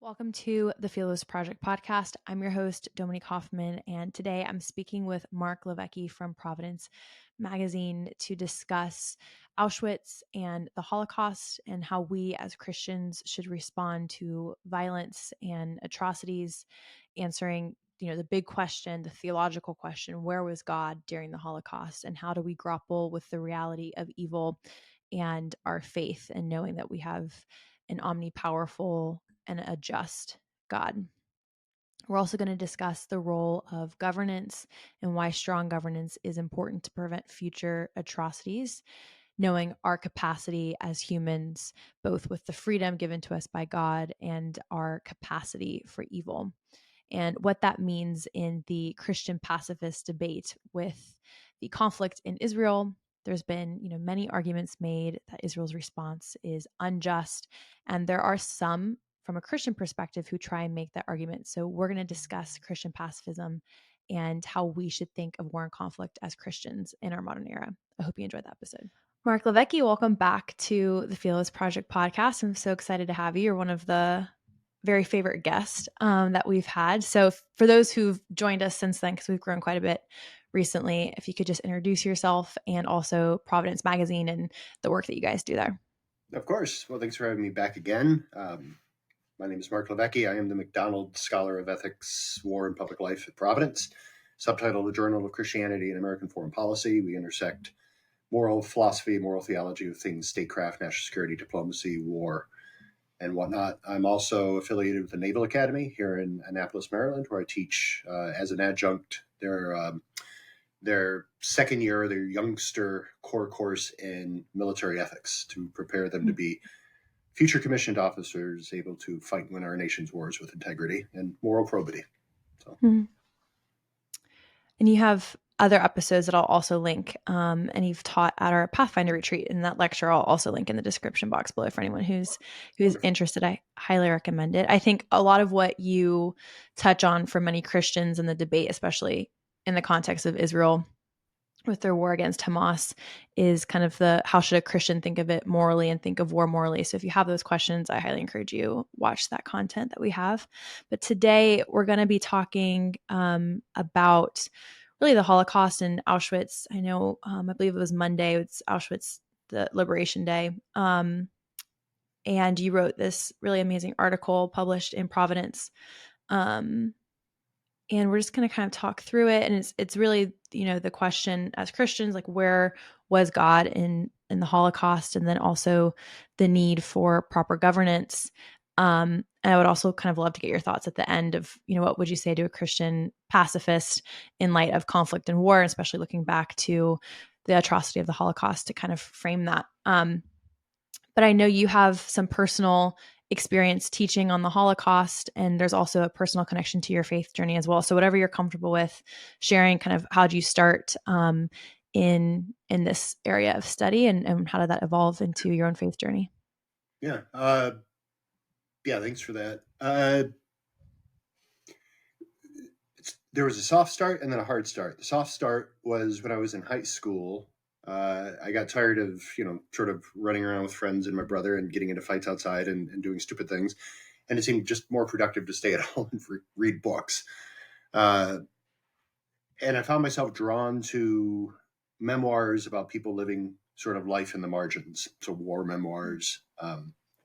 Welcome to the Philos Project podcast. I'm your host, Dominique Hoffman, and today I'm speaking with Marc Livecchi from Providence Magazine to discuss Auschwitz and the Holocaust and how we as Christians should respond to violence and atrocities, answering the big question, the theological question, where was God during the Holocaust, and how do we grapple with the reality of evil and our faith, and knowing that we have an omnipowerful and a just God. We're also going to discuss the role of governance and why strong governance is important to prevent future atrocities, knowing our capacity as humans, both with the freedom given to us by God and our capacity for evil, and what that means in the Christian pacifist debate with the conflict in Israel. There's been, many arguments made that Israel's response is unjust, and there are some from a Christian perspective who try and make that argument. So we're going to discuss Christian pacifism and how we should think of war and conflict as Christians in our modern era. I hope you enjoyed that episode. Marc Livecchi, welcome back to the Philos Project podcast. I'm so excited to have you. You're one of the very favorite guests that we've had. So for those who've joined us since then, because we've grown quite a bit recently, if you could just introduce yourself and also Providence Magazine and the work that you guys do there. Of course. Well, thanks for having me back again. My name is Marc Livecchi. I am the MacDonald Scholar of Ethics, War, and Public Life at Providence, subtitled The Journal of Christianity and American Foreign Policy. We intersect moral philosophy, moral theology with things statecraft, national security, diplomacy, war, and whatnot. I'm also affiliated with the Naval Academy here in Annapolis, Maryland, where I teach as an adjunct their second year, their youngster core course in military ethics to prepare them to be future commissioned officers able to fight and win our nation's wars with integrity and moral probity. So. And you have other episodes that I'll also link, and you've taught at our Pathfinder retreat, and that lecture I'll also link in the description box below for anyone who's Wonderful. Interested. I highly recommend it. I think a lot of what you touch on for many Christians in the debate, especially in the context of Israel with their war against Hamas, is kind of the how should a Christian think of it morally and think of war morally. So if you have those questions, I highly encourage you watch that content that we have. But today we're going to be talking about really the Holocaust and Auschwitz. I know, I believe it was Monday. It's Auschwitz, the Liberation Day. And you wrote this really amazing article published in Providence. And we're just going to kind of talk through it. And it's really, the question as Christians, like where was God in the Holocaust, and then also the need for proper governance. And I would also kind of love to get your thoughts at the end of, what would you say to a Christian pacifist in light of conflict and war, especially looking back to the atrocity of the Holocaust to kind of frame that. But I know you have some personal experience teaching on the Holocaust, and there's also a personal connection to your faith journey as well. So whatever you're comfortable with sharing, kind of how do you start in this area of study, and how did that evolve into your own faith journey? Yeah. Thanks for that. There was a soft start and then a hard start. The soft start was when I was in high school. I got tired of, sort of running around with friends and my brother and getting into fights outside and doing stupid things. And it seemed just more productive to stay at home and read books. And I found myself drawn to memoirs about people living sort of life in the margins. So war memoirs,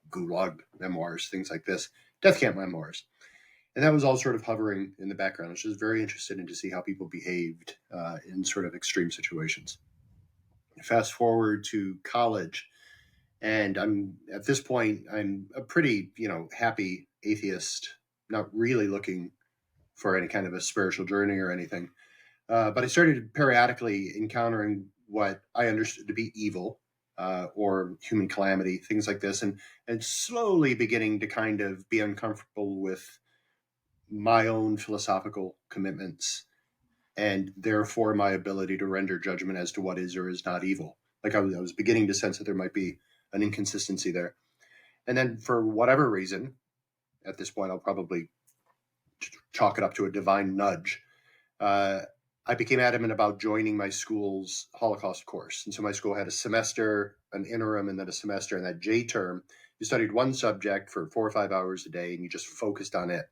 gulag memoirs, things like this, death camp memoirs. And that was all sort of hovering in the background. I was just very interested in to see how people behaved in sort of extreme situations. Fast forward to college, and at this point, I'm a pretty, happy atheist, not really looking for any kind of a spiritual journey or anything. But I started periodically encountering what I understood to be evil or human calamity, things like this, and slowly beginning to kind of be uncomfortable with my own philosophical commitments and therefore my ability to render judgment as to what is or is not evil. Like I was beginning to sense that there might be an inconsistency there. And then for whatever reason, at this point, I'll probably chalk it up to a divine nudge. I became adamant about joining my school's Holocaust course. And so my school had a semester, an interim, and then a semester. And that J term You studied one subject for 4 or 5 hours a day, and you just focused on it.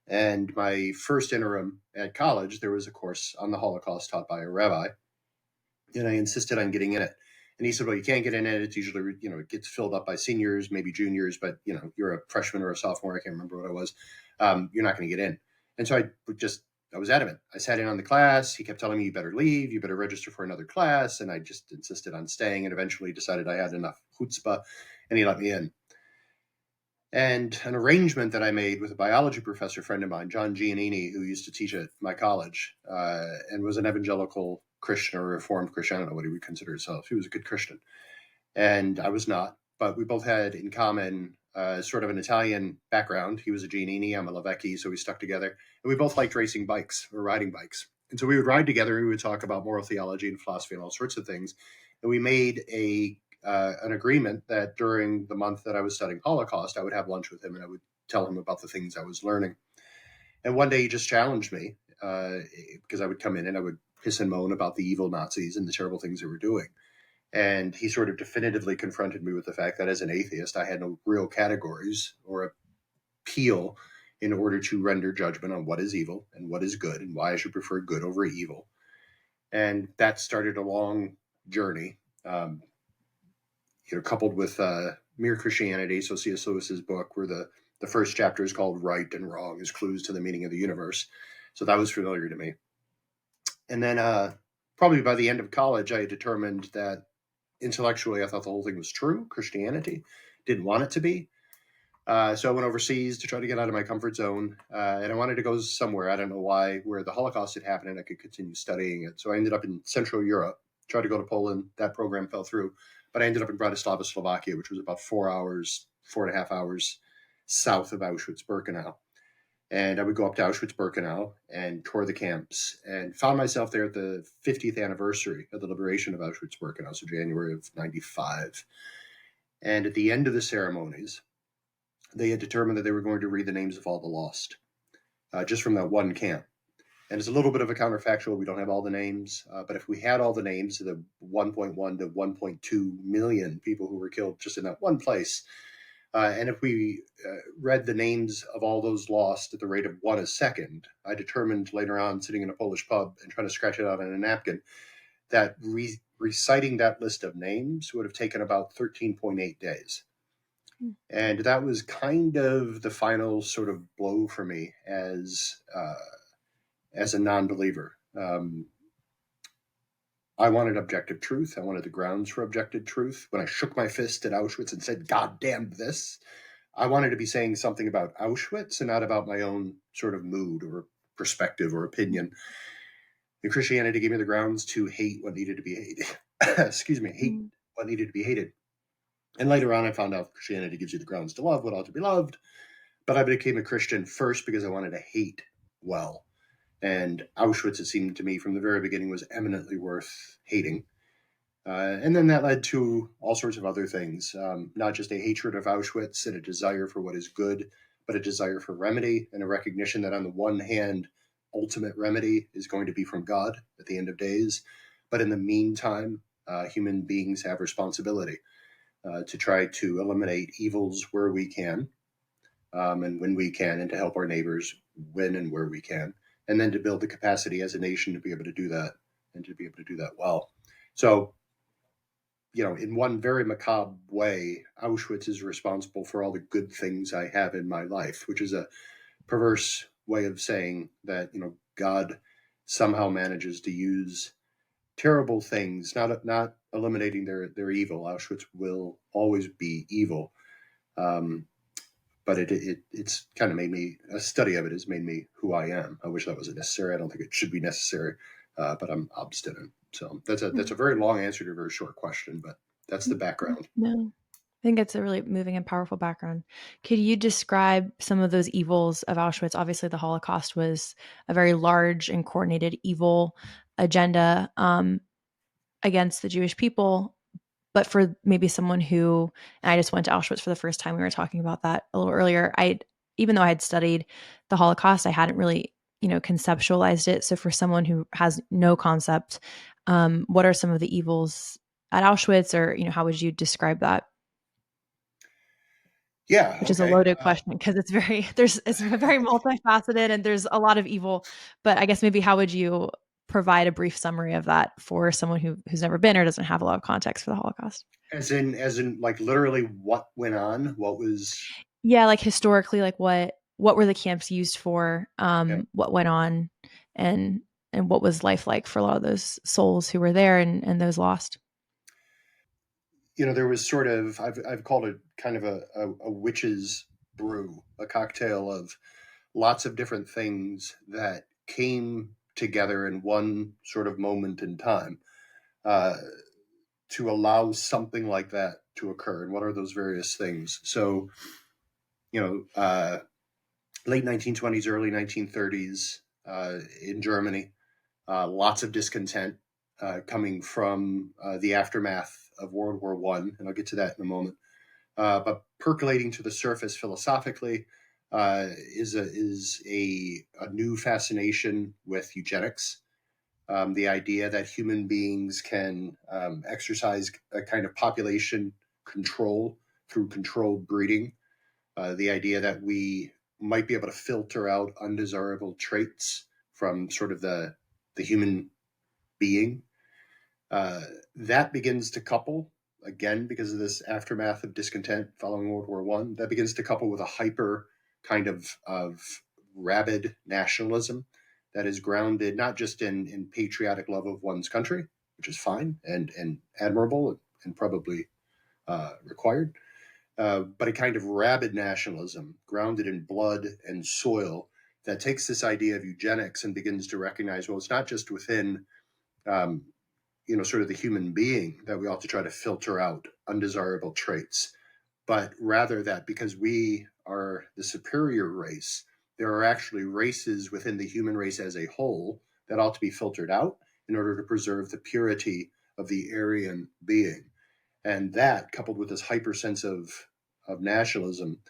And my first interim at college, there was a course on the Holocaust taught by a rabbi, and I insisted on getting in it. And he said, well, you can't get in it. It's usually, it gets filled up by seniors, maybe juniors, but, you're a freshman or a sophomore. I can't remember what I was. You're not going to get in. And so I was adamant. I sat in on the class. He kept telling me, you better leave. You better register for another class. And I just insisted on staying, and eventually decided I had enough chutzpah, and he let me in. And an arrangement that I made with a biology professor friend of mine, John Giannini, who used to teach at my college and was an evangelical Christian or Reformed Christian. I don't know what he would consider himself. He was a good Christian. And I was not. But we both had in common sort of an Italian background. He was a Giannini, I'm a Livecchi, so we stuck together. And we both liked racing bikes or riding bikes. And so we would ride together, and we would talk about moral theology and philosophy and all sorts of things. And we made an agreement that during the month that I was studying Holocaust, I would have lunch with him, and I would tell him about the things I was learning. And one day he just challenged me because I would come in and I would piss and moan about the evil Nazis and the terrible things they were doing. And he sort of definitively confronted me with the fact that as an atheist, I had no real categories or appeal in order to render judgment on what is evil and what is good and why I should prefer good over evil. And that started a long journey, coupled with Mere Christianity. So C.S. Lewis's book, where the first chapter is called Right and Wrong as Clues to the Meaning of the Universe. So that was familiar to me. And then probably by the end of college, I had determined that intellectually I thought the whole thing was true, Christianity. Didn't want it to be. So I went overseas to try to get out of my comfort zone. And I wanted to go somewhere, I don't know why, where the Holocaust had happened and I could continue studying it. So I ended up in Central Europe, tried to go to Poland. That program fell through. But I ended up in Bratislava, Slovakia, which was about 4.5 hours south of Auschwitz-Birkenau. And I would go up to Auschwitz-Birkenau and tour the camps, and found myself there at the 50th anniversary of the liberation of Auschwitz-Birkenau, so January of 95. And at the end of the ceremonies, they had determined that they were going to read the names of all the lost, just from that one camp. And it's a little bit of a counterfactual. We don't have all the names, but if we had all the names of the 1.1 to 1.2 million people who were killed just in that one place, and if we read the names of all those lost at the rate of one a second, I determined later on, sitting in a Polish pub and trying to scratch it out on a napkin, that reciting that list of names would have taken about 13.8 days. And that was kind of the final sort of blow for me as a non-believer. I wanted objective truth. I wanted the grounds for objective truth. When I shook my fist at Auschwitz and said, God damn this, I wanted to be saying something about Auschwitz and not about my own sort of mood or perspective or opinion. And Christianity gave me the grounds to hate what needed to be hated. Hate what needed to be hated. And later on, I found out Christianity gives you the grounds to love what ought to be loved. But I became a Christian first because I wanted to hate well. And Auschwitz, it seemed to me from the very beginning, was eminently worth hating. And then that led to all sorts of other things, not just a hatred of Auschwitz and a desire for what is good, but a desire for remedy and a recognition that on the one hand, ultimate remedy is going to be from God at the end of days. But in the meantime, human beings have responsibility to try to eliminate evils where we can and when we can, and to help our neighbors when and where we can. And then to build the capacity as a nation to be able to do that, and to be able to do that well. So, in one very macabre way, Auschwitz is responsible for all the good things I have in my life, which is a perverse way of saying that, God somehow manages to use terrible things, not eliminating their evil. Auschwitz will always be evil. But it's kind of made me, a study of it has made me who I am. I wish that wasn't necessary. I don't think it should be necessary, but I'm obstinate. So that's a very long answer to a very short question, but that's the background. No, I think it's a really moving and powerful background. Could you describe some of those evils of Auschwitz? Obviously, the Holocaust was a very large and coordinated evil agenda against the Jewish people. But for maybe someone who, and I just went to Auschwitz for the first time, we were talking about that a little earlier. Even though I had studied the Holocaust, I hadn't really, conceptualized it. So for someone who has no concept, what are some of the evils at Auschwitz, or, how would you describe that? Yeah. which is a Okay. loaded question because it's very multifaceted and there's a lot of evil. But I guess maybe how would you provide a brief summary of that for someone who's never been or doesn't have a lot of context for the Holocaust? As in, like literally what went on, what was. Yeah, like historically, like what were the camps used for? Yeah. What went on, and and what was life like for a lot of those souls who were there and those lost? There was sort of, I've called it kind of a witch's brew, a cocktail of lots of different things that came together in one sort of moment in time uh, to allow something like that to occur. And what are those various things? So, you know, late 1920s, early 1930s in Germany, lots of discontent coming from the aftermath of World War One, and I'll get to that in a moment. But percolating to the surface philosophically is a new fascination with eugenics. The idea that human beings can exercise a kind of population control through controlled breeding. The idea that we might be able to filter out undesirable traits from sort of the human being. Uh, that begins to couple again because of this aftermath of discontent following World War One. That begins to couple with a hyper kind of rabid nationalism that is grounded not just in patriotic love of one's country, which is fine and admirable and probably required, but a kind of rabid nationalism grounded in blood and soil that takes this idea of eugenics and begins to recognize, well, it's not just within um, sort of the human being that we ought to try to filter out undesirable traits, but rather that because we are the superior race, there are actually races within the human race as a whole that ought to be filtered out in order to preserve the purity of the Aryan being. And that, coupled with this hyper sense of nationalism,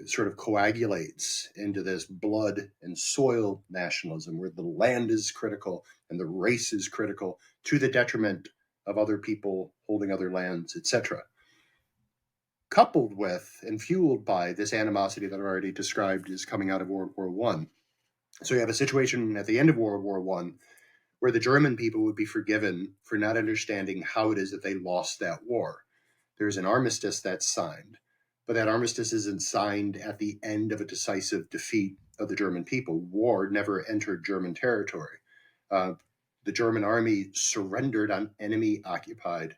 sort of coagulates into this blood and soil nationalism where the land is critical and the race is critical to the detriment of other people holding other lands, etc. Coupled with and fueled by this animosity that I already described is coming out of World War One. So you have a situation at the end of World War One where the German people would be forgiven for not understanding how it is that they lost that war. There's an armistice that's signed, but that armistice isn't signed at the end of a decisive defeat of the German people. War never entered German territory. Uh, the German army surrendered on enemy occupied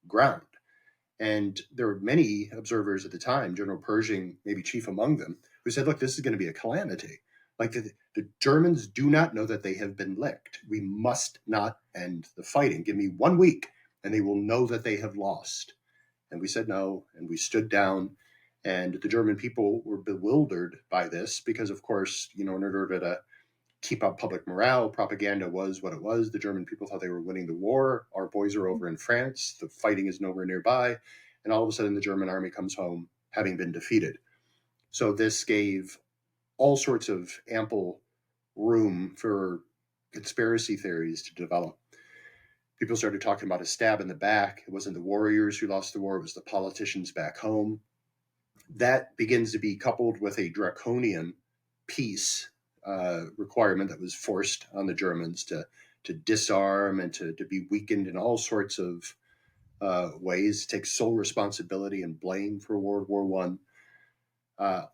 ground. And there were many observers at the time, General Pershing, maybe chief among them, who said, look, this is going to be a calamity. Like the Germans do not know that they have been licked. We must not end the fighting. Give me 1 week and they will know that they have lost. And we said no, and we stood down. And the German people were bewildered by this because, of course, in order to keep up public morale, propaganda was what it was. The German people thought they were winning the war. Our boys are over in France. The fighting is nowhere nearby. And all of a sudden, the German army comes home having been defeated. So this gave all sorts of ample room for conspiracy theories to develop. People started talking about a stab in the back. It wasn't the warriors who lost the war, it was the politicians back home. That begins to be coupled with a draconian peace requirement that was forced on the Germans to disarm and to be weakened in all sorts of ways, take sole responsibility and blame for World War One.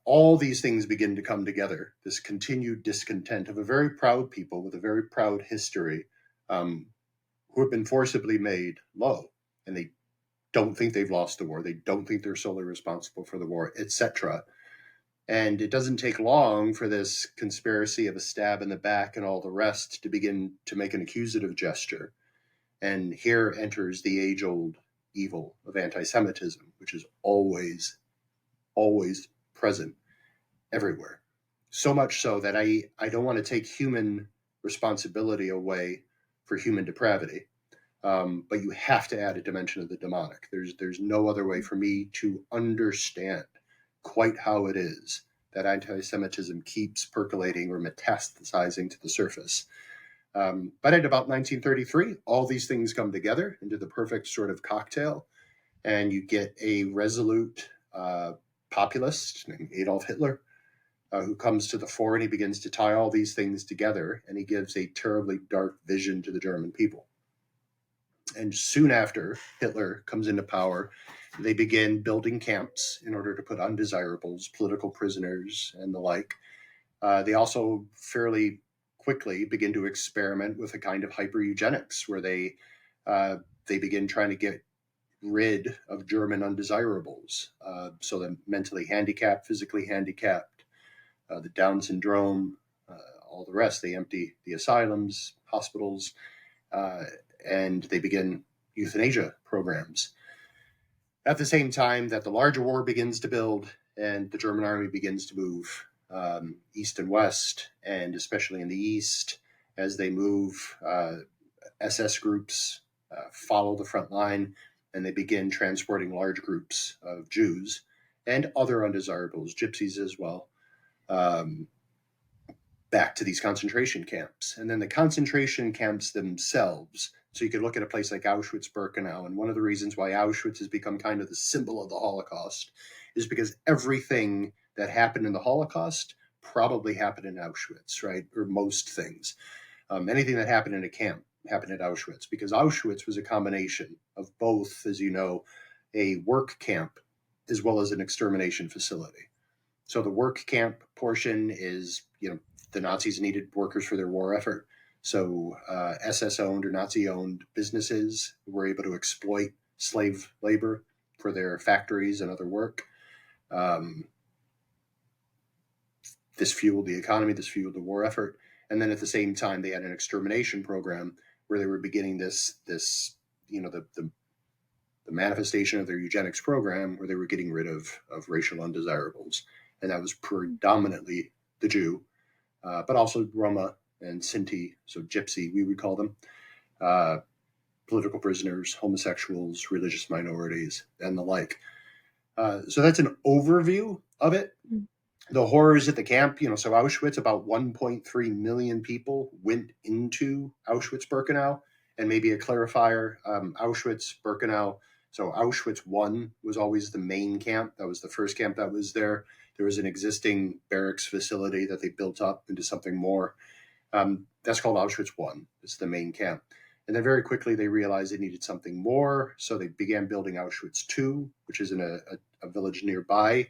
All these things begin to come together. This continued discontent of a very proud people with a very proud history, who have been forcibly made low, and they don't think they've lost the war. They don't think they're solely responsible for the war, etc. And it doesn't take long for this conspiracy of a stab in the back and all the rest to begin to make an accusative gesture. And here enters the age-old evil of anti-Semitism, which is always, always present everywhere. So much so that I don't want to take human responsibility away for human depravity. But you have to add a dimension of the demonic. There's no other way for me to understand quite how it is that anti-Semitism keeps percolating or metastasizing to the surface. But at about 1933, all these things come together into the perfect sort of cocktail, and you get a resolute populist named Adolf Hitler, who comes to the fore, and he begins to tie all these things together, and he gives a terribly dark vision to the German people. And soon after Hitler comes into power, they begin building camps in order to put undesirables, political prisoners, and the like. They also fairly quickly begin to experiment with a kind of hyper-eugenics, where they begin trying to get rid of German undesirables. So the mentally handicapped, physically handicapped, the Down syndrome, all the rest. They empty the asylums, hospitals, and they begin euthanasia programs. At the same time that the larger war begins to build and the German army begins to move east and west, and especially in the east, as they move, SS groups follow the front line, and they begin transporting large groups of Jews and other undesirables, gypsies as well, back to these concentration camps. And then the concentration camps themselves, so you could look at a place like Auschwitz-Birkenau, and one of the reasons why Auschwitz has become kind of the symbol of the Holocaust is because everything that happened in the Holocaust probably happened in Auschwitz, right? Or most things. Anything that happened in a camp happened at Auschwitz, because Auschwitz was a combination of both, as you know, a work camp as well as an extermination facility. So the work camp portion is, the Nazis needed workers for their war effort. So SS-owned or Nazi-owned businesses were able to exploit slave labor for their factories and other work. This fueled the economy, this fueled the war effort. And then at the same time, they had an extermination program where they were beginning the manifestation of their eugenics program, where they were getting rid of racial undesirables. And that was predominantly the Jew, but also Roma and Sinti, so Gypsy, we would call them, political prisoners, homosexuals, religious minorities, and the like. So that's an overview of it. The horrors at the camp, so Auschwitz, about 1.3 million people went into Auschwitz-Birkenau. And maybe a clarifier, Auschwitz-Birkenau, so Auschwitz I was always the main camp. That was the first camp that was there. There was an existing barracks facility that they built up into something more. That's called Auschwitz I. It's the main camp. And then very quickly they realized they needed something more. So they began building Auschwitz II, which is in a village nearby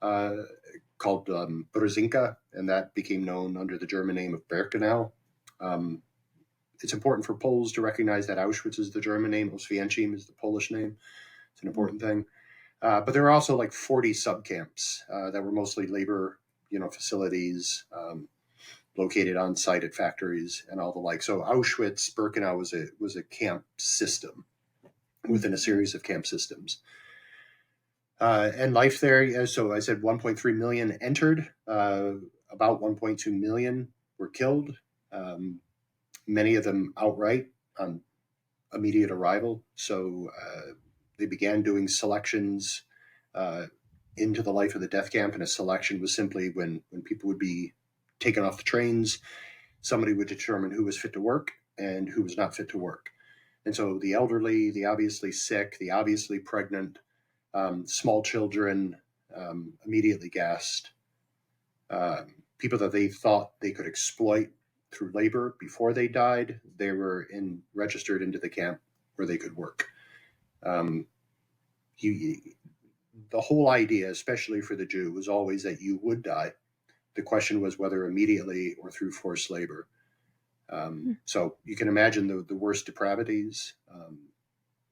called Brzezinka, and that became known under the German name of Birkenau. It's important for Poles to recognize that Auschwitz is the German name, Oswiecim is the Polish name. It's an important thing. But there were also like 40 subcamps that were mostly labor, facilities located on site at factories and all the like. So Auschwitz-Birkenau was a camp system within a series of camp systems. And life there, so I said 1.3 million entered, about 1.2 million were killed, many of them outright on immediate arrival. So they began doing selections into the life of the death camp, and a selection was simply when people would be taken off the trains, somebody would determine who was fit to work and who was not fit to work. And so the elderly, the obviously sick, the obviously pregnant, small children, immediately gassed, people that they thought they could exploit through labor before they died, they were registered into the camp where they could work. The whole idea, especially for the Jew, was always that you would die. The question was whether immediately or through forced labor. So you can imagine the worst depravities,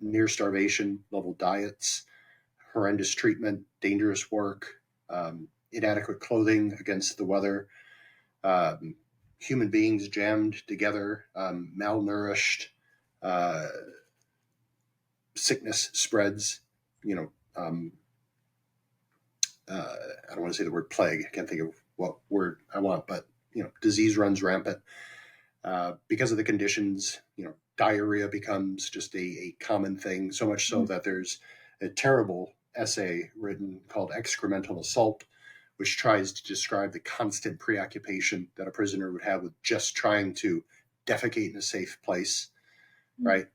near starvation level diets, horrendous treatment, dangerous work, inadequate clothing against the weather, human beings jammed together, malnourished, sickness spreads, I don't want to say the word plague. I can't think of what word I want, but, disease runs rampant. Because of the conditions, diarrhea becomes just a common thing, so much so that there's a terrible essay written called Excremental Assault, which tries to describe the constant preoccupation that a prisoner would have with just trying to defecate in a safe place, right?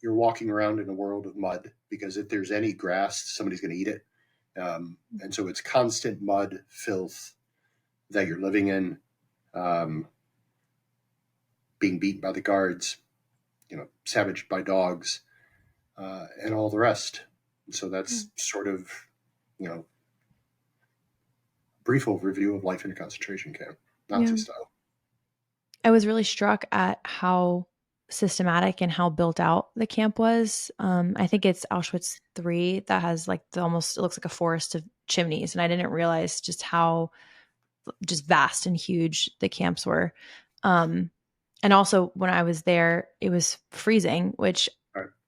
You're walking around in a world of mud because if there's any grass, somebody's going to eat it. And so it's constant mud, filth that you're living in, being beaten by the guards, savaged by dogs, and all the rest. And so that's sort of, brief overview of life in a concentration camp, Nazi style. I was really struck at how systematic and how built out the camp was. I think it's Auschwitz 3 that has like it looks like a forest of chimneys. And I didn't realize just how just vast and huge the camps were. And also when I was there, it was freezing, which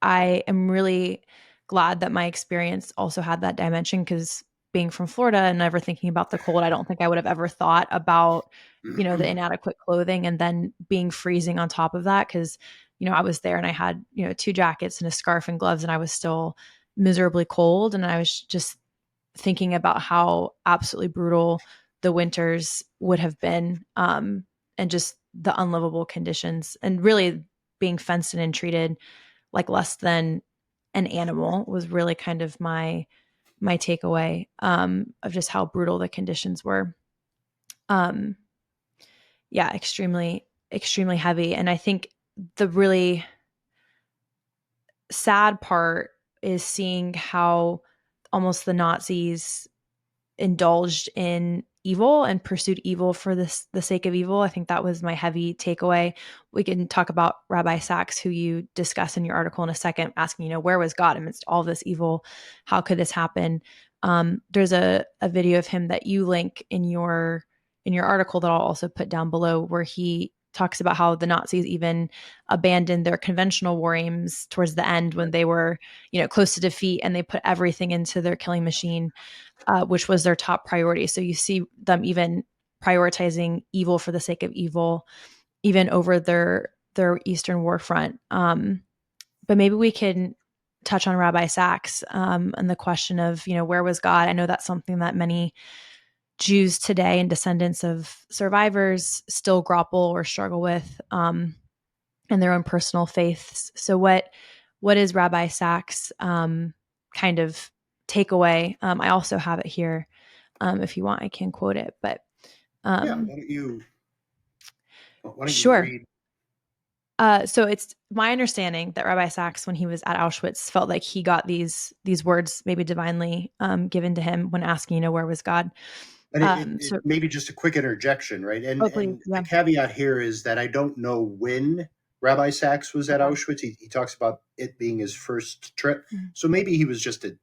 I am really glad that my experience also had that dimension, because being from Florida and never thinking about the cold, I don't think I would have ever thought about, the inadequate clothing and then being freezing on top of that. Cause, I was there and I had, 2 jackets and a scarf and gloves and I was still miserably cold. And I was just thinking about how absolutely brutal the winters would have been, and just the unlivable conditions, and really being fenced in and treated like less than an animal was really kind of my takeaway, of just how brutal the conditions were. Extremely, extremely heavy. And I think the really sad part is seeing how almost the Nazis indulged in evil and pursued evil for the sake of evil. I think that was my heavy takeaway. We can talk about Rabbi Sachs, who you discuss in your article in a second, asking, where was God amidst all this evil? How could this happen? There's a video of him that you link in your article that I'll also put down below, where he talks about how the Nazis even abandoned their conventional war aims towards the end when they were, close to defeat, and they put everything into their killing machine, which was their top priority. So you see them even prioritizing evil for the sake of evil, even over their Eastern war front. But maybe we can touch on Rabbi Sachs, and the question of, where was God? I know that's something that many Jews today and descendants of survivors still grapple or struggle with, in their own personal faiths. So what is Rabbi Sachs' kind of takeaway? I also have it here. If you want, I can quote it. But why don't you sure. read? So it's my understanding that Rabbi Sachs, when he was at Auschwitz, felt like he got these words maybe divinely given to him when asking, where was God? And maybe just a quick interjection, right? And the caveat here is that I don't know when Rabbi Sachs was at Auschwitz. He talks about it being his first trip. Mm-hmm. So maybe he was just a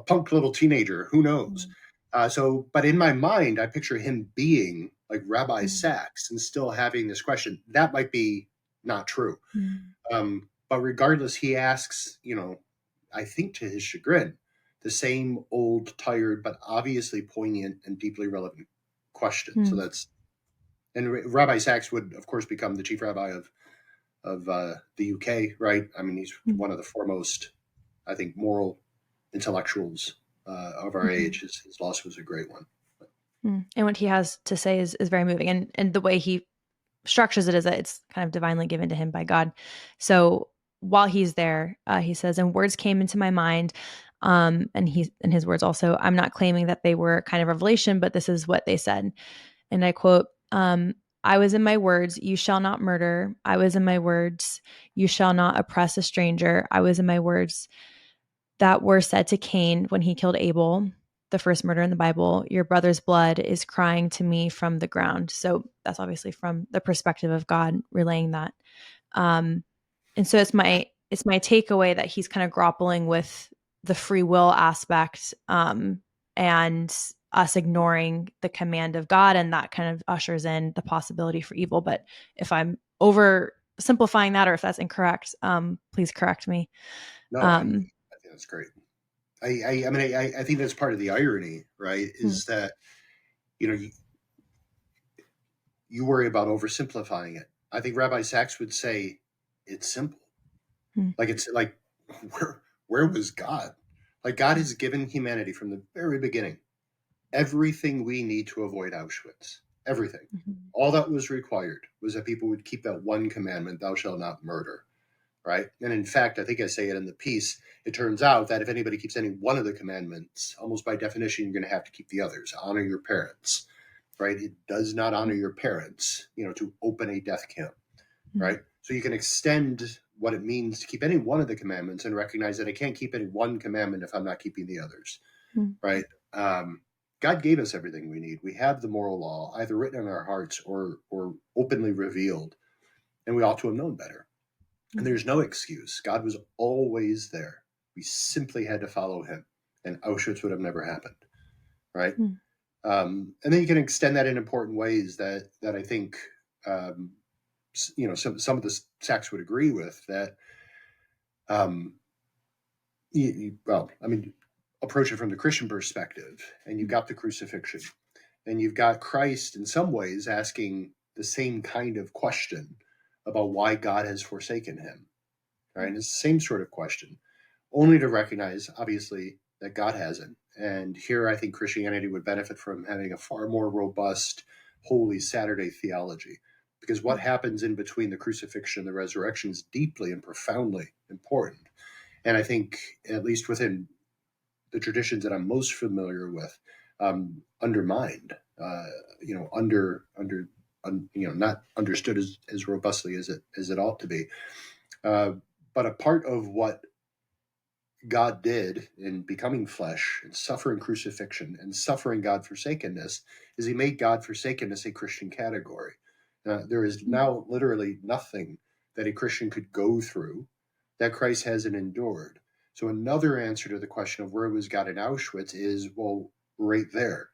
punk little teenager. Who knows? Mm-hmm. But in my mind, I picture him being like Rabbi Sachs and still having this question. That might be not true. Mm-hmm. But regardless, he asks, I think to his chagrin, the same old, tired, but obviously poignant and deeply relevant question. So and Rabbi Sachs would, of course, become the chief rabbi of the UK, right? I mean, he's one of the foremost, I think, moral intellectuals of our age. His loss was a great one. And what he has to say is very moving, and the way he structures it is that it's kind of divinely given to him by God. So while he's there, he says, and words came into my mind. And in his words also, I'm not claiming that they were kind of revelation, but this is what they said. And I quote, I was in my words, you shall not murder. I was in my words, you shall not oppress a stranger. I was in my words that were said to Cain when he killed Abel, the first murder in the Bible. Your brother's blood is crying to me from the ground. So that's obviously from the perspective of God relaying that. And so it's my takeaway that he's kind of grappling with the free will aspect, and us ignoring the command of God, and that kind of ushers in the possibility for evil. But if I'm oversimplifying that, or if that's incorrect, please correct me. No, I think that's great. I mean, I think that's part of the irony, right? Is that, you worry about oversimplifying it. I think Rabbi Sachs would say it's simple. Like, it's like, where was God? Like, God has given humanity from the very beginning everything we need to avoid Auschwitz. Everything. All that was required was that people would keep that one commandment, thou shalt not murder, right? And in fact, I think I say it in the piece, it turns out that if anybody keeps any one of the commandments, almost by definition, you're going to have to keep the others. Honor your parents, right? It does not honor your parents, to open a death camp, right? So you can extend what it means to keep any one of the commandments and recognize that I can't keep any one commandment if I'm not keeping the others, right? God gave us everything we need. We have the moral law either written in our hearts or openly revealed, and we ought to have known better. And there's no excuse. God was always there. We simply had to follow him, and Auschwitz would have never happened, right? And then you can extend that in important ways that I think some of the sects would agree with. That approach it from the Christian perspective, and you've got the crucifixion, and you've got Christ in some ways asking the same kind of question about why God has forsaken him, right? And it's the same sort of question, only to recognize, obviously, that God hasn't. And here I think Christianity would benefit from having a far more robust Holy Saturday theology, because what happens in between the crucifixion and the resurrection is deeply and profoundly important. And I think, at least within the traditions that I'm most familiar with, undermined, not understood as robustly as it ought to be. But a part of what God did in becoming flesh and suffering crucifixion and suffering God-forsakenness is he made God-forsakenness a Christian category. There is now literally nothing that a Christian could go through that Christ hasn't endured. So another answer to the question of where was God in Auschwitz is, well, right there,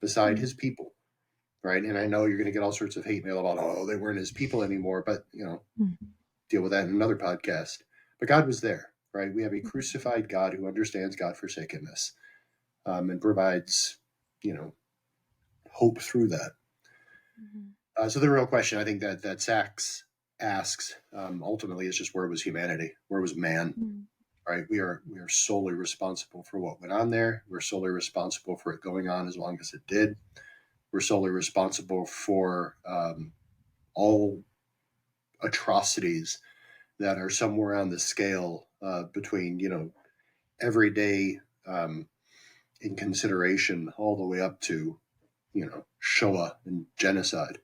beside his people, right? And I know you're going to get all sorts of hate mail about, they weren't his people anymore, but, deal with that in another podcast. But God was there, right? We have a crucified God who understands God-forsakenness and provides, hope through that. So the real question I think that Sachs asks ultimately is just, where was humanity? Where was man? Right? We are solely responsible for what went on there. We're solely responsible for it going on as long as it did. We're solely responsible for all atrocities that are somewhere on the scale between everyday inconsideration all the way up to Shoah and genocide.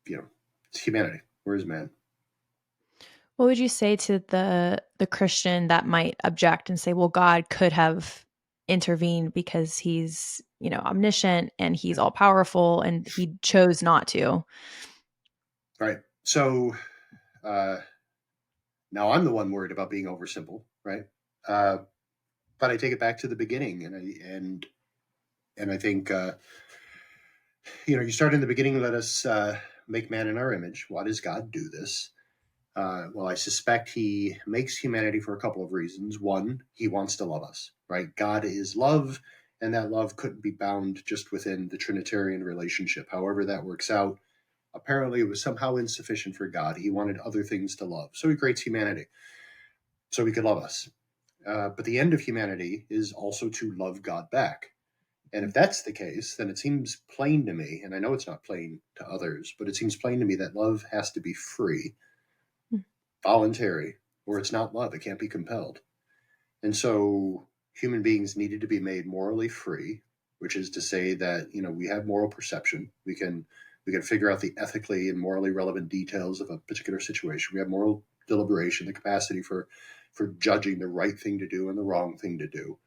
It's humanity. Where is man? What would you say to the Christian that might object and say, well, God could have intervened because he's, omniscient and he's all powerful and he chose not to? Right. So now I'm the one worried about being oversimple, right? But I take it back to the beginning, and I think you start in the beginning. Let us make man in our image. Why does God do this? Well, I suspect he makes humanity for a couple of reasons. One, he wants to love us, right? God is love, and that love couldn't be bound just within the Trinitarian relationship. However that works out, apparently it was somehow insufficient for God. He wanted other things to love. So he creates humanity so he could love us. But the end of humanity is also to love God back. And if that's the case, then it seems plain to me, and I know it's not plain to others, but it seems plain to me that love has to be free, voluntary, or it's not love. It can't be compelled. And so human beings needed to be made morally free, which is to say that, we have moral perception. We can figure out the ethically and morally relevant details of a particular situation. We have moral deliberation, the capacity for judging the right thing to do and the wrong thing to do.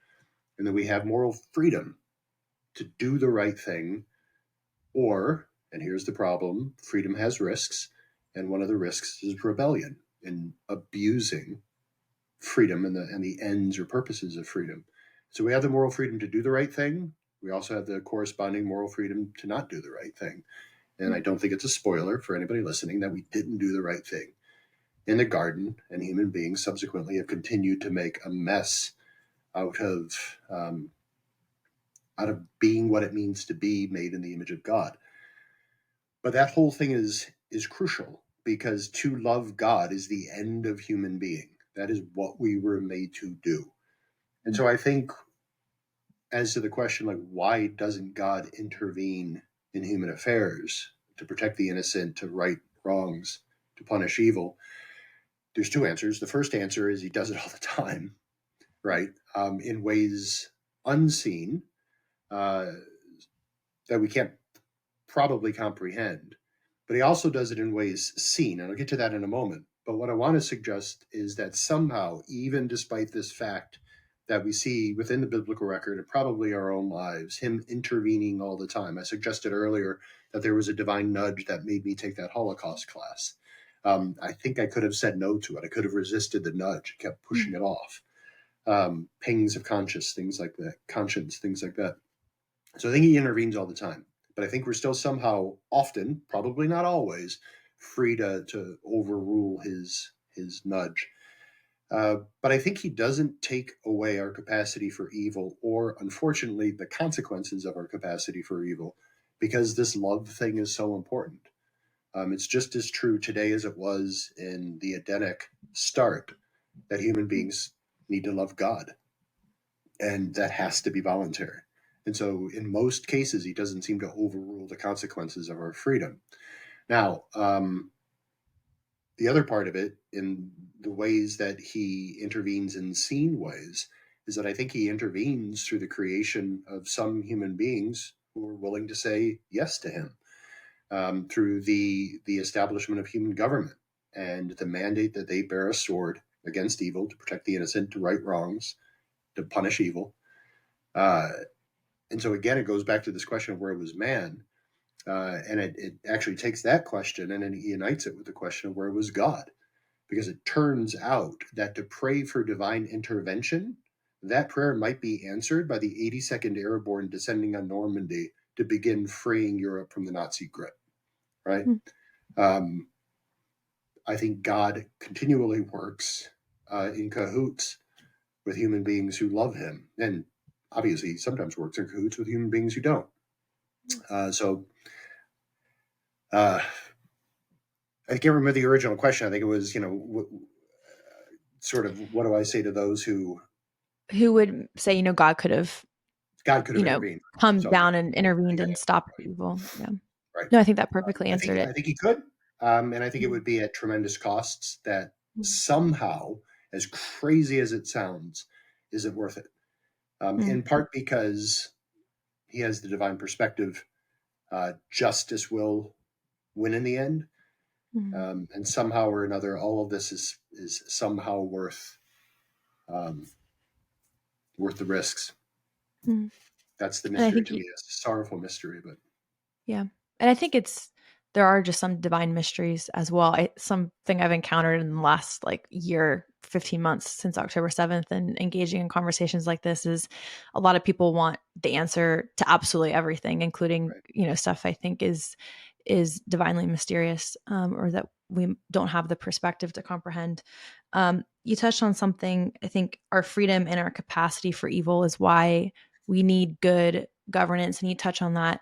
And then we have moral freedom to do the right thing, or, and here's the problem, freedom has risks, and one of the risks is rebellion and abusing freedom and the ends or purposes of freedom. So we have the moral freedom to do the right thing. We also have the corresponding moral freedom to not do the right thing. And I don't think it's a spoiler for anybody listening that we didn't do the right thing in the garden, and human beings subsequently have continued to make a mess out of being what it means to be made in the image of God. But that whole thing is crucial, because to love God is the end of human being. That is what we were made to do. And so I think, as to the question, why doesn't God intervene in human affairs to protect the innocent, to right wrongs, to punish evil? There's two answers. The first answer is he does it all the time, right? In ways unseen that we can't probably comprehend. But he also does it in ways seen, and I'll get to that in a moment. But what I want to suggest is that somehow, even despite this fact that we see within the biblical record and probably our own lives, him intervening all the time. I suggested earlier that there was a divine nudge that made me take that Holocaust class. I think I could have said no to it. I could have resisted the nudge, kept pushing it off. Pangs of conscience, things like that. So I think he intervenes all the time. But I think we're still somehow often, probably not always, free to overrule his nudge. But I think he doesn't take away our capacity for evil, or unfortunately, the consequences of our capacity for evil, because this love thing is so important. It's just as true today as it was in the Edenic start that human beings need to love God, and that has to be voluntary. And so, in most cases, he doesn't seem to overrule the consequences of our freedom. Now, the other part of it, in the ways that he intervenes in seen ways, is that I think he intervenes through the creation of some human beings who are willing to say yes to him, through the establishment of human government and the mandate that they bear a sword against evil to protect the innocent, to right wrongs, to punish evil. And so again, it goes back to this question of where was man, and it actually takes that question and then he unites it with the question of where was God, because it turns out that to pray for divine intervention, that prayer might be answered by the 82nd Airborne descending on Normandy to begin freeing Europe from the Nazi grip, right? I think God continually works in cahoots with human beings who love him, and obviously sometimes works in cahoots with human beings who don't. I can't remember the original question. I think it was, sort of, what do I say to those who would say, God could have, intervened? come So down and intervened yeah, and stopped evil. Yeah. right. No, I think that perfectly I answered think it. I think he could, and I think it would be at tremendous costs. That somehow, as crazy as it sounds, is it worth it? In part because he has the divine perspective. Justice will win in the end. And somehow or another, all of this is somehow worth the risks. That's the mystery to me. It's a sorrowful mystery, but yeah. And I think there are just some divine mysteries as well. Something I've encountered in the last year, 15 months since October 7th, and engaging in conversations like this, is a lot of people want the answer to absolutely everything, including, stuff I think is divinely mysterious, or that we don't have the perspective to comprehend. You touched on something. I think our freedom and our capacity for evil is why we need good governance. And you touch on that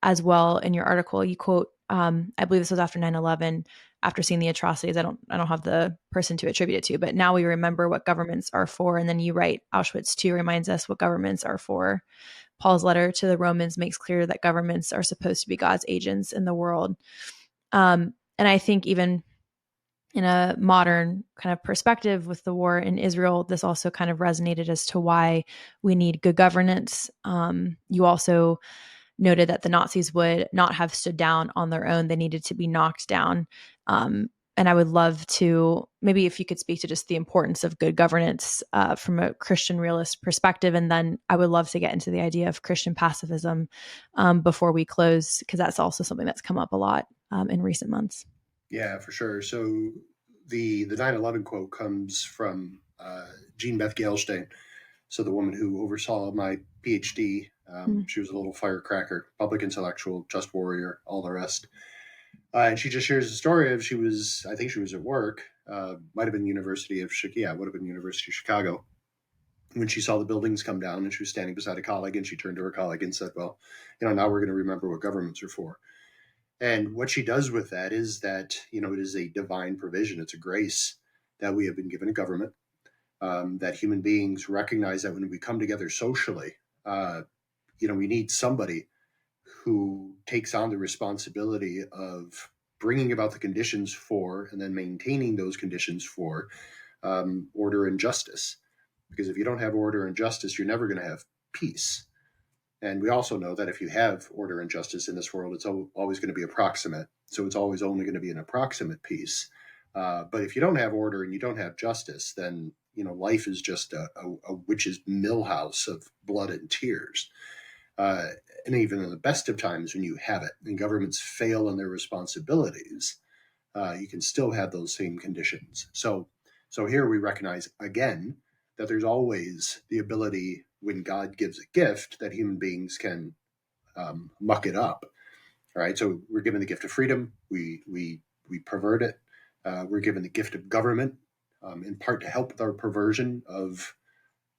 as well in your article. You quote, I believe this was after 9/11, after seeing the atrocities. I don't have the person to attribute it to, but now we remember what governments are for. And then you write, Auschwitz too reminds us what governments are for. Paul's letter to the Romans makes clear that governments are supposed to be God's agents in the world. And I think even in a modern kind of perspective with the war in Israel, this also kind of resonated as to why we need good governance. You also noted that the Nazis would not have stood down on their own. They needed to be knocked down. And I would love to, maybe if you could speak to just the importance of good governance from a Christian realist perspective. And then I would love to get into the idea of Christian pacifism before we close, because that's also something that's come up a lot in recent months. Yeah, for sure. So the 9/11 quote comes from Jean Beth Gailstein. So the woman who oversaw my PhD, she was a little firecracker, public intellectual, just warrior, all the rest. And she just shares the story of I think she was at work, might have been University of Chicago. Yeah, it would have been University of Chicago. When she saw the buildings come down, and she was standing beside a colleague, and she turned to her colleague and said, well, now we're going to remember what governments are for. And what she does with that is that, it is a divine provision. It's a grace that we have been given a government, that human beings recognize that when we come together socially, we need somebody who takes on the responsibility of bringing about the conditions for and then maintaining those conditions for order and justice. Because if you don't have order and justice, you're never going to have peace. And we also know that if you have order and justice in this world, it's always going to be approximate. So it's always only going to be an approximate peace. But if you don't have order and you don't have justice, then life is just a witch's millhouse of blood and tears. And even in the best of times, when you have it and governments fail in their responsibilities, you can still have those same conditions. So here we recognize again that there's always the ability, when God gives a gift, that human beings can muck it up. All right. So we're given the gift of freedom. We pervert it. We're given the gift of government, in part to help with our perversion of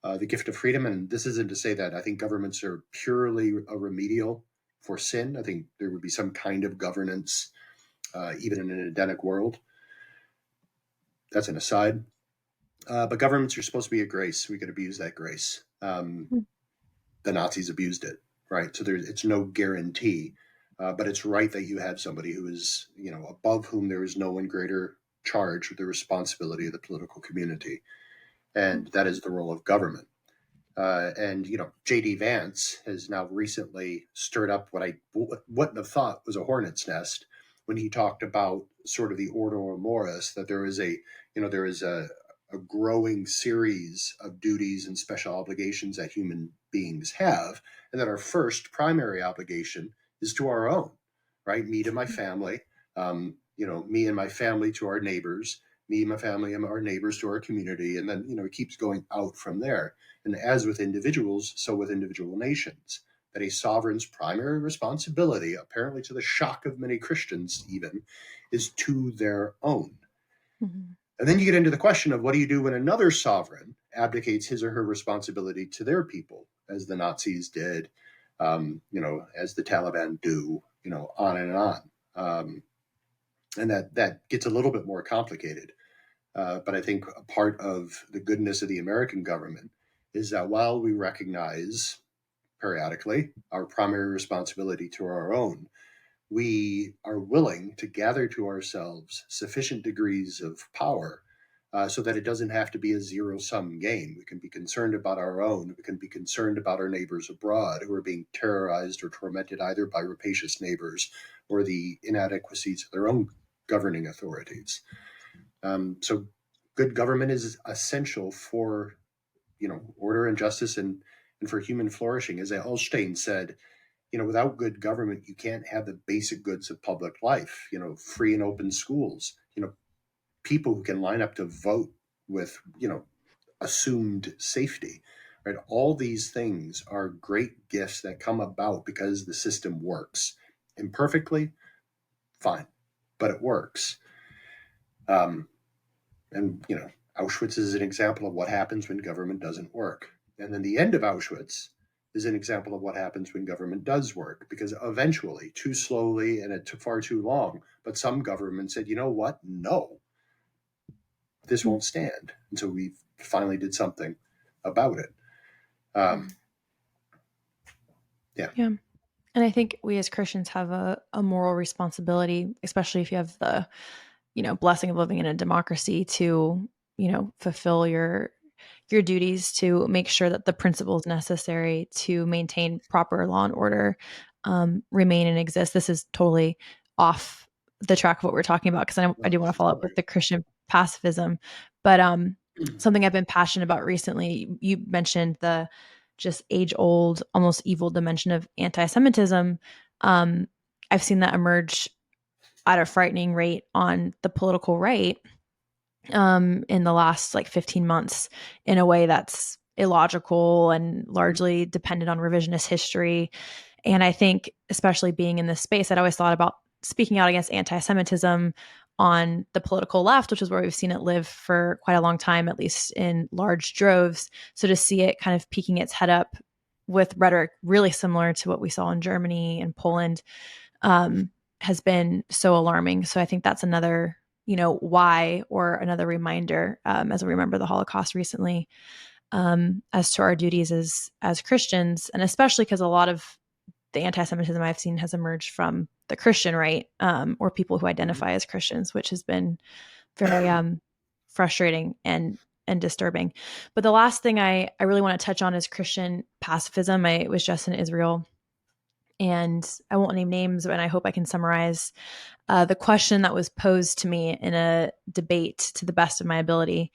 the gift of freedom. And this isn't to say that I think governments are purely a remedial for sin. I think there would be some kind of governance, even in an Edenic world. That's an aside. But governments are supposed to be a grace. We could abuse that grace. The Nazis abused it, right? So it's no guarantee. But it's right that you have somebody who is, above whom there is no one greater charged with the responsibility of the political community. And that is the role of government. And J.D. Vance has now recently stirred up what I wouldn't have thought was a hornet's nest when he talked about sort of the ordo amoris, that there is a growing series of duties and special obligations that human beings have, and that our first primary obligation is to our own, right? Me to my family, me and my family to our neighbors, me and my family and our neighbors to our community. And then, it keeps going out from there. And as with individuals, so with individual nations, that a sovereign's primary responsibility, apparently to the shock of many Christians even, is to their own. Mm-hmm. And then you get into the question of what do you do when another sovereign abdicates his or her responsibility to their people, as the Nazis did, as the Taliban do, on and on. And that gets a little bit more complicated. But I think a part of the goodness of the American government is that while we recognize periodically our primary responsibility to our own, we are willing to gather to ourselves sufficient degrees of power so that it doesn't have to be a zero-sum game. We can be concerned about our own. We can be concerned about our neighbors abroad who are being terrorized or tormented either by rapacious neighbors or the inadequacies of their own governing authorities. So good government is essential for, order and justice and for human flourishing. As Elstein said, without good government, you can't have the basic goods of public life, free and open schools, people who can line up to vote with, assumed safety, right? All these things are great gifts that come about because the system works. Imperfectly, fine, but it works. And, Auschwitz is an example of what happens when government doesn't work. And then the end of Auschwitz is an example of what happens when government does work, because eventually, too slowly, and it took far too long, but some government said, you know what? No, this won't stand. And so we finally did something about it. Yeah. And I think we as Christians have a moral responsibility, especially if you have the, blessing of living in a democracy, to, fulfill your duties to make sure that the principles necessary to maintain proper law and order remain and exist. This is totally off the track of what we're talking about, because I do want to follow up with the Christian pacifism. But something I've been passionate about recently, you mentioned the just age-old, almost evil dimension of anti-Semitism. I've seen that emerge at a frightening rate on the political right in the last 15 months in a way that's illogical and largely dependent on revisionist history. And I think, especially being in this space, I'd always thought about speaking out against anti-Semitism on the political left, which is where we've seen it live for quite a long time, at least in large droves. So to see it kind of peeking its head up with rhetoric really similar to what we saw in Germany and Poland has been so alarming. So I think that's another, why, or another reminder as we remember the Holocaust recently, as to our duties as Christians, and especially because a lot of the anti-Semitism I've seen has emerged from the Christian right, or people who identify as Christians, which has been very frustrating and disturbing. But the last thing I really want to touch on is Christian pacifism. I was just in Israel, and I won't name names, but I hope I can summarize the question that was posed to me in a debate to the best of my ability.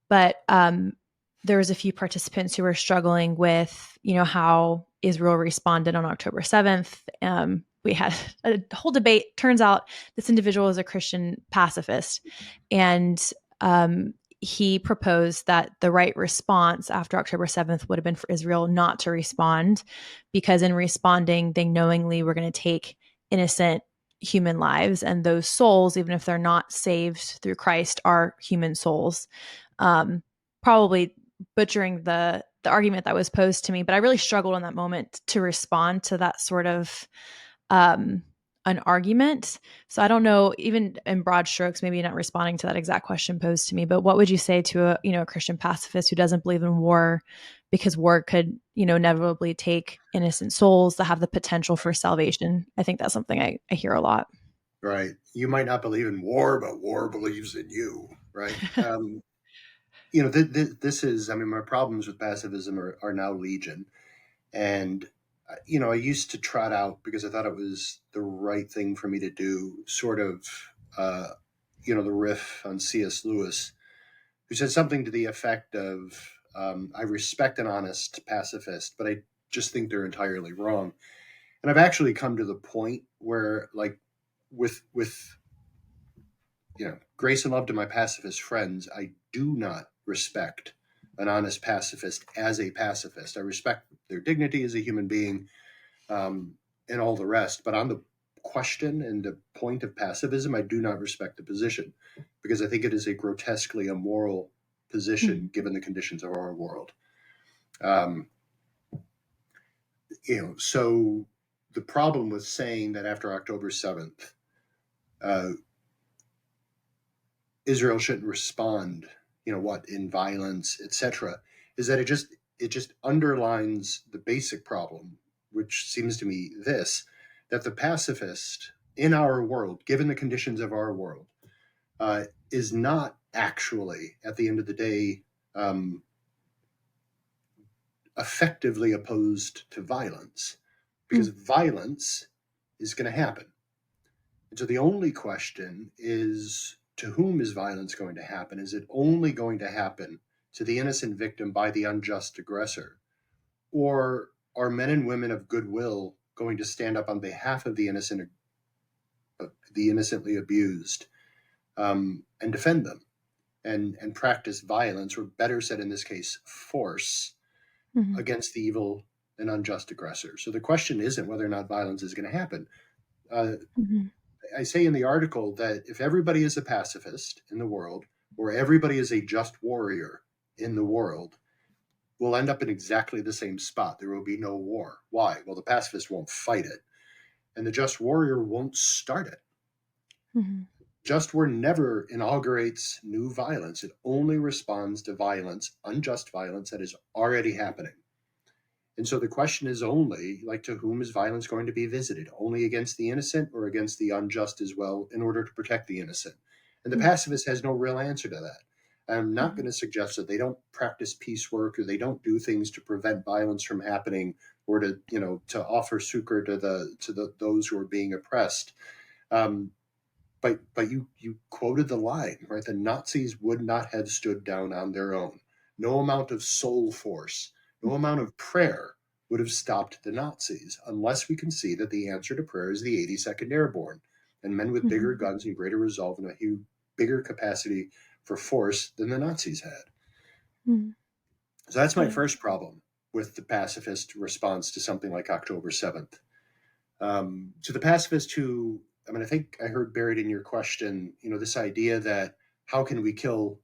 But there was a few participants who were struggling with, how Israel responded on October 7th. We had a whole debate. Turns out this individual is a Christian pacifist, and he proposed that the right response after October 7th would have been for Israel not to respond, because in responding, they knowingly were going to take innocent human lives, and those souls, even if they're not saved through Christ, are human souls. Probably butchering the argument that was posed to me, but I really struggled in that moment to respond to that sort of an argument. So I don't know, even in broad strokes, maybe not responding to that exact question posed to me, but what would you say to a Christian pacifist who doesn't believe in war, because war could, inevitably take innocent souls that have the potential for salvation? I think that's something I hear a lot. Right. You might not believe in war, but war believes in you. Right. This is, my problems with pacifism are now legion. And, I used to trot out, because I thought it was the right thing for me to do, sort of, the riff on C.S. Lewis, who said something to the effect of, I respect an honest pacifist, but I just think they're entirely wrong. And I've actually come to the point where, like, with grace and love to my pacifist friends, I do not respect an honest pacifist as a pacifist. I respect their dignity as a human being, and all the rest. But on the question and the point of pacifism, I do not respect the position, because I think it is a grotesquely immoral position given the conditions of our world. So the problem with saying that after October 7th, Israel shouldn't respond, in violence, etc., is that it just underlines the basic problem, which seems to me that the pacifist in our world, given the conditions of our world, is not actually, at the end of the day, effectively opposed to violence, because violence is going to happen. And so the only question is, to whom is violence going to happen? Is it only going to happen to the innocent victim by the unjust aggressor? Or are men and women of goodwill going to stand up on behalf of the innocently abused, and defend them, and practice violence, or better said in this case, force, against the evil and unjust aggressor? So the question isn't whether or not violence is going to happen. I say in the article that if everybody is a pacifist in the world, or everybody is a just warrior in the world, we'll end up in exactly the same spot. There will be no war. Why? Well, the pacifist won't fight it, and the just warrior won't start it. Just war never inaugurates new violence. It only responds to violence, unjust violence, that is already happening. And so the question is only, like, to whom is violence going to be visited? Only against the innocent, or against the unjust as well, in order to protect the innocent? And the pacifist has no real answer to that. I'm not going to suggest that they don't practice peace work, or they don't do things to prevent violence from happening, or to offer succor to those who are being oppressed. But you quoted the line, right? The Nazis would not have stood down on their own. No amount of soul force, no amount of prayer would have stopped the Nazis, unless we can see that the answer to prayer is the 82nd Airborne, and men with bigger guns and greater resolve, and a bigger capacity for force than the Nazis had. So that's my first problem with the pacifist response to something like October 7th. To the pacifist who, I think I heard buried in your question, this idea that how can we kill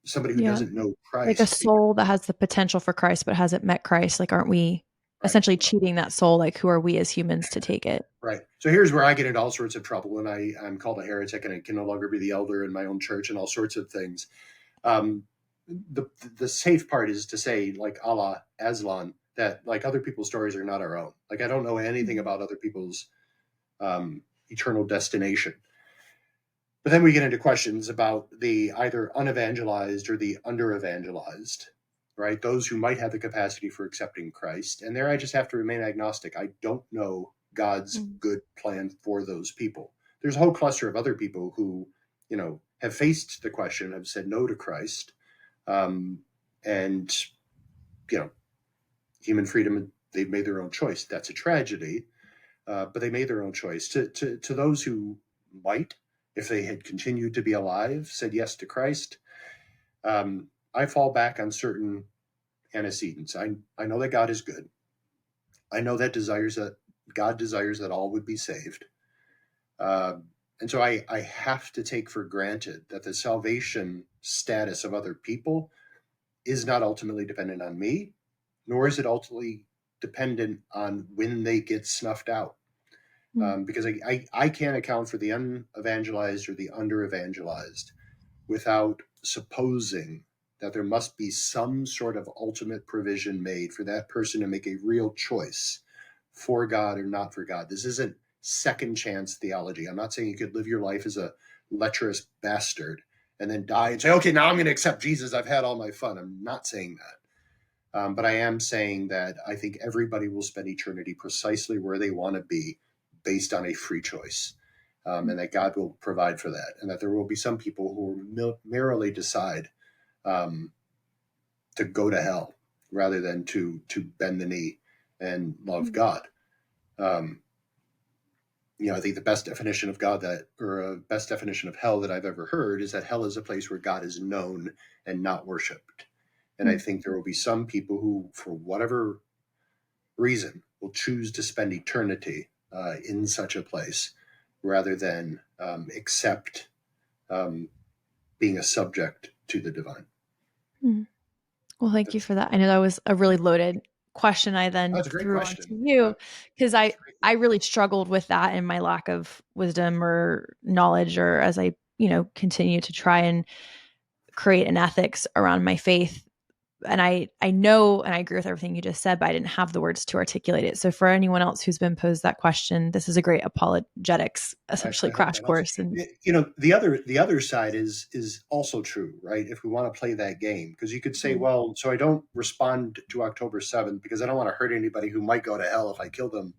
somebody who doesn't know Christ? Like a soul that has the potential for Christ but hasn't met Christ. Like, aren't we essentially cheating that soul? Like, who are we as humans to take it? Right. So here's where I get into all sorts of trouble, and I'm called a heretic, and I can no longer be the elder in my own church, and all sorts of things. The safe part is to say, like Allah, Aslan, that like other people's stories are not our own. Like I don't know anything about other people's eternal destination. But then we get into questions about the either unevangelized or the under-evangelized, right? Those who might have the capacity for accepting Christ. And there I just have to remain agnostic. I don't know God's good plan for those people. There's a whole cluster of other people who, have faced the question, have said no to Christ. And, human freedom, they've made their own choice. That's a tragedy. But they made their own choice. To those who might, if they had continued to be alive, said yes to Christ, I fall back on certain antecedents. I know that God is good. I know that God desires that all would be saved. And so I have to take for granted that the salvation status of other people is not ultimately dependent on me, nor is it ultimately dependent on when they get snuffed out. Because I can't account for the unevangelized or the under-evangelized without supposing that there must be some sort of ultimate provision made for that person to make a real choice for God or not for God. This isn't second chance theology. I'm not saying you could live your life as a lecherous bastard and then die and say, okay, now I'm going to accept Jesus. I've had all my fun. I'm not saying that. But I am saying that I think everybody will spend eternity precisely where they want to be, based on a free choice, and that God will provide for that, and that there will be some people who will merely decide to go to hell rather than to bend the knee and love God. I think the best definition of God best definition of hell that I've ever heard is that hell is a place where God is known and not worshipped. And I think there will be some people who, for whatever reason, will choose to spend eternity in such a place rather than accept being a subject to the divine. Well, thank you for that. I know that was a really loaded question I then That's a great threw question. onto you, because I really struggled with that in my lack of wisdom or knowledge, or as I, continue to try and create an ethics around my faith. And I know, and I agree with everything you just said, but I didn't have the words to articulate it. So for anyone else who's been posed that question, this is a great apologetics, essentially, I hope crash that helps. course. And the other side is also true, right? If we want to play that game, because you could say, well, so I don't respond to October 7th because I don't want to hurt anybody who might go to hell if I kill them.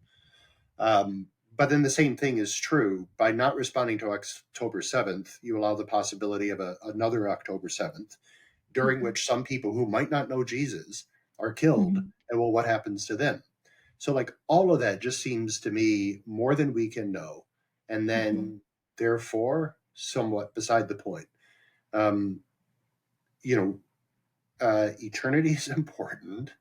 But then the same thing is true. By not responding to October 7th, you allow the possibility of another October 7th, during which some people who might not know Jesus are killed. And well, what happens to them? So like all of that just seems to me more than we can know. And then therefore somewhat beside the point. Eternity is important.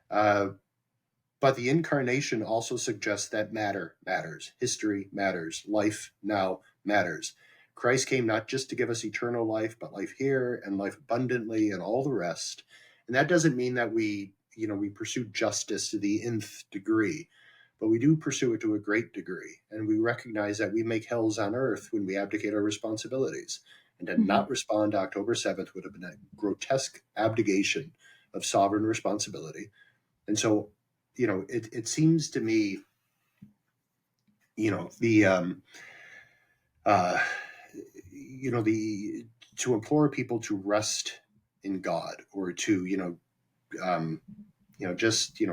But the incarnation also suggests that matter matters. History matters. Life now matters. Christ came not just to give us eternal life, but life here and life abundantly and all the rest. And that doesn't mean that we pursue justice to the nth degree, but we do pursue it to a great degree. And we recognize that we make hells on earth when we abdicate our responsibilities. And to not respond to October 7th would have been a grotesque abdication of sovereign responsibility. And so, it seems to me, to implore people to rest in God, or to,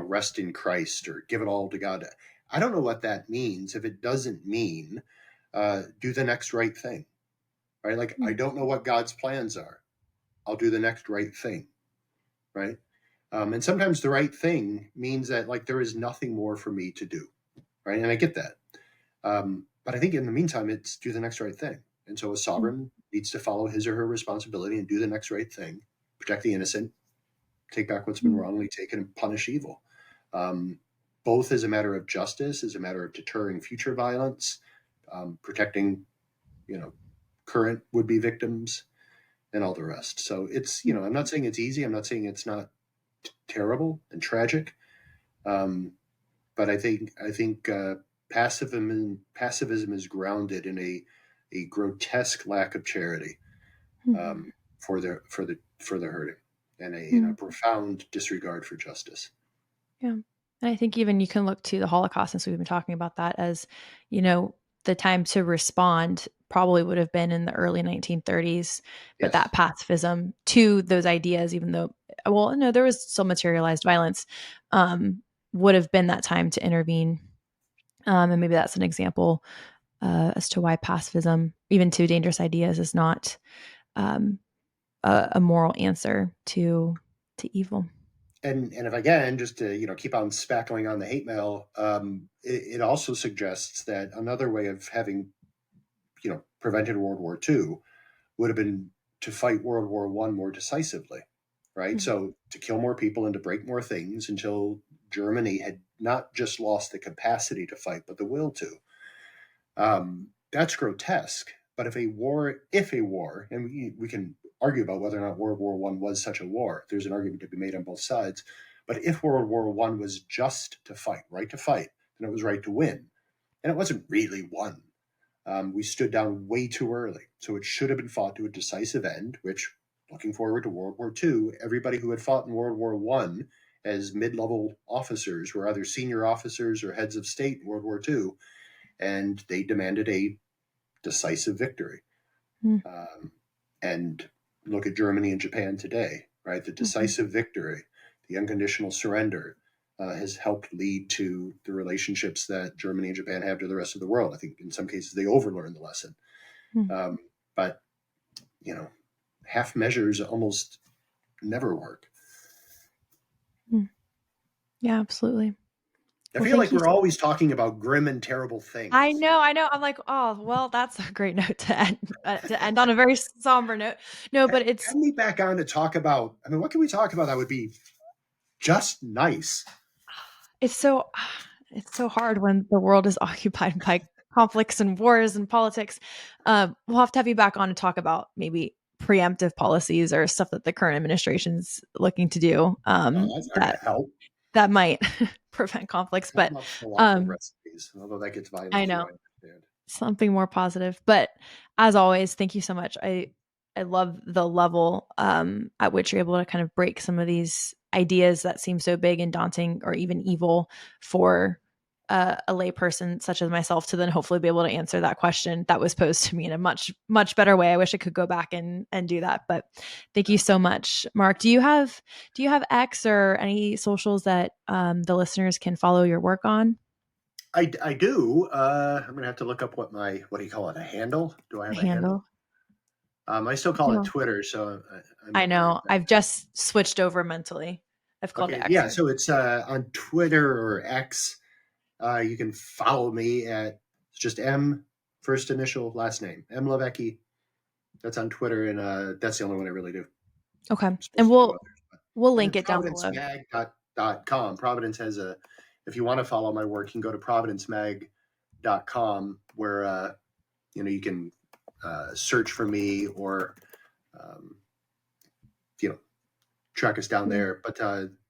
rest in Christ, or give it all to God. I don't know what that means if it doesn't mean do the next right thing, right? Like, I don't know what God's plans are. I'll do the next right thing, right? And sometimes the right thing means that like there is nothing more for me to do, right? And I get that. But I think in the meantime, it's do the next right thing. And so a sovereign needs to follow his or her responsibility and do the next right thing, protect the innocent, take back what's been wrongly taken, and punish evil. Both as a matter of justice, as a matter of deterring future violence, protecting, current would-be victims, and all the rest. So it's, I'm not saying it's easy. I'm not saying it's not terrible and tragic. But I think pacifism is grounded in a grotesque lack of charity for the hurting, and a profound disregard for justice. Yeah. And I think even you can look to the Holocaust, since we've been talking about that, as, the time to respond probably would have been in the early 1930s, but that Yes. pacifism to those ideas, even though, well, no, there was still materialized violence, um, would have been that time to intervene. And maybe that's an example as to why pacifism, even to dangerous ideas, is not um, a moral answer to evil. And if again, just to keep on spackling on the hate mail, it also suggests that another way of having prevented World War II would have been to fight World War I more decisively, right? Mm. So to kill more people and to break more things until Germany had not just lost the capacity to fight, but the will to. That's grotesque. But if a war, and we can argue about whether or not World War I was such a war, there's an argument to be made on both sides. But if World War I was just to fight, right to fight, then it was right to win. And it wasn't really won. We stood down way too early. So it should have been fought to a decisive end, which, looking forward to World War II, everybody who had fought in World War I as mid level officers were either senior officers or heads of state in World War II, and they demanded a decisive victory. Mm. And look at Germany and Japan today, right? The Mhm. decisive victory, the unconditional surrender, has helped lead to the relationships that Germany and Japan have to the rest of the world. I think in some cases they overlearned the lesson. Mm. But, you know, half measures almost never work. Mm. Yeah, absolutely. I Well, feel thank like you. we're always talking about grim and terrible I things. know, I know. I'm like, oh, well, that's a great note to end on a very somber note. No, but it's Have me back on to talk about, I mean, what can we talk about that would be just nice? it's so it's so hard when the world is occupied by conflicts and wars and politics. We'll have to have you back on to talk about maybe preemptive policies or stuff that the current administration's looking to do Oh, that's not going that to help. that might prevent conflicts. How But about falafel um, recipes? Although that gets I violent too, know. I understand. Something more positive. But as always, thank you so much. I love the level at which you're able to kind of break some of these ideas that seem so big and daunting or even evil for a layperson such as myself to then hopefully be able to answer that question that was posed to me in a much better way. I wish I could go back and do that. But thank you so much, Mark. Do you have X or any socials that the listeners can follow your work on? I do. I'm gonna have to look up what do you call it? A handle? Do I A have a handle? handle. I still call it No. Twitter, so I'm I ignorant. know. I've just switched over mentally. I've called it Okay, X yeah. here. So it's on Twitter or X. You can follow me at it's just M first initial last name M Livecchi. That's on Twitter, and that's the only one I really do. I'm Okay. And supposed to do we'll others, we'll and then link it down below. providencemag.com. Providence has a, if you want to follow my work, you can go to providencemag.com where you can search for me or um, you know track us down Yeah. there. But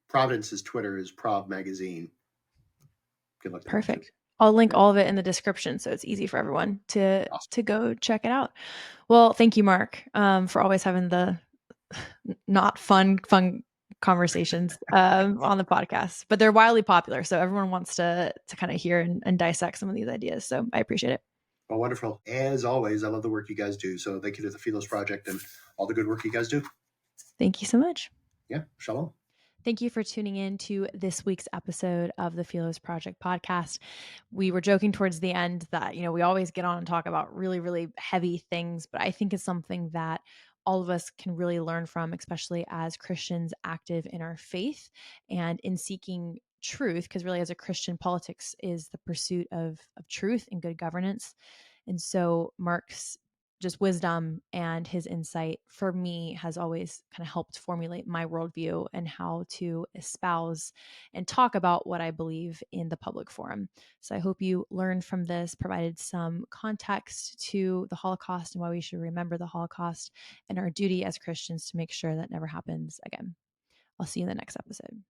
Providence's Twitter is Prov Magazine. You can look that up too. Perfect. I'll link Yeah, all of it in the description so it's easy for everyone to awesome. to go check it out. Well, thank you, Mark, for always having the not fun conversations on the podcast. But they're wildly popular, so everyone wants to kind of hear and dissect some of these ideas. So I appreciate it. Well, wonderful. As always, I love the work you guys do. So thank you to the Philos Project and all the good work you guys do. Thank you so much. Yeah, shalom. Thank you for tuning in to this week's episode of the Philos Project podcast. We were joking towards the end that, we always get on and talk about really, really heavy things, but I think it's something that all of us can really learn from, especially as Christians active in our faith and in seeking truth, because really, as a Christian, politics is the pursuit of truth and good governance. And so, Mark's just wisdom and his insight for me has always kind of helped formulate my worldview and how to espouse and talk about what I believe in the public forum. So I hope you learned from this, provided some context to the Holocaust and why we should remember the Holocaust and our duty as Christians to make sure that never happens again. I'll see you in the next episode.